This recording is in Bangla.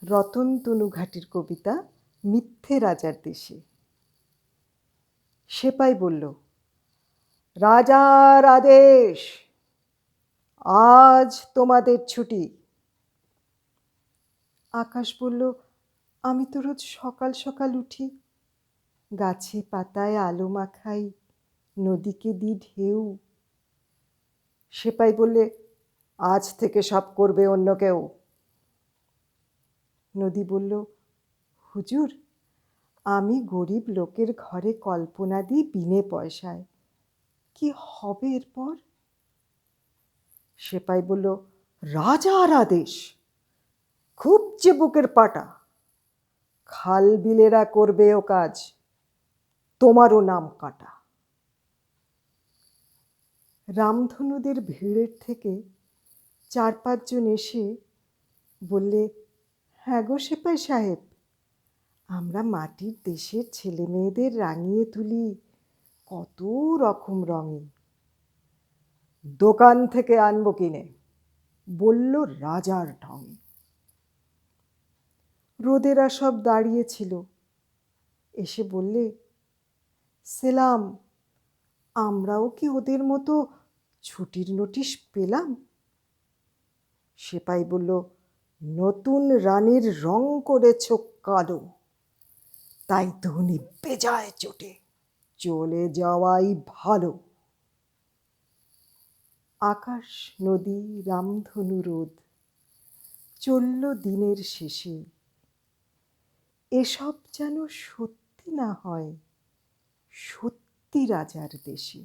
রতনতনু ঘাটের কবিতা মিথ্যে রাজার দেশে। সেপাই বলল, রাজার আদেশ, আজ তোমাদের ছুটি। আকাশ বলল, আমি তো রোজ সকাল সকাল উঠি, গাছে পাতায় আলো মাখাই, নদীকে দি ঢেউ। সেপাই বললে, আজ থেকে সব করবে অন্য কেউ। নদী বলল, হুজুর, আমি গরিব লোকের ঘরে কল্পনা দিই বিনে পয়সায়, কি হবে এরপর? সেপাই বলল, রাজার আদেশ, খুব যে বুকের পাটা, খাল বিলেরা করবে ও কাজ, তোমারও নাম কাটা। রামধনুদের ভিড়ের থেকে 4-5 জন এসে বললে, হ্যাঁ গো সেপাই সাহেব, আমরা মাটির দেশের ছেলে মেয়েদের রাঙিয়ে তুলি কত রকম রঙে। দোকান থেকে আনবো কিনে, বলল রাজার ঢঙে। রোদেরা সব দাঁড়িয়েছিল, এসে বললে, সেলাম, আমরাও কি ওদের মতো ছুটির নোটিশ পেলাম? সেপাই বলল, নতুন রানীর রং করেছ কালো, তাই তো উনি বেজায় চোটে, চলে যাওয়াই ভালো। আকাশ, নদী, রামধনু, রোদ চলল দিনের শেষে, এসব যেন সত্যি না হয় সত্যি রাজার দেশে।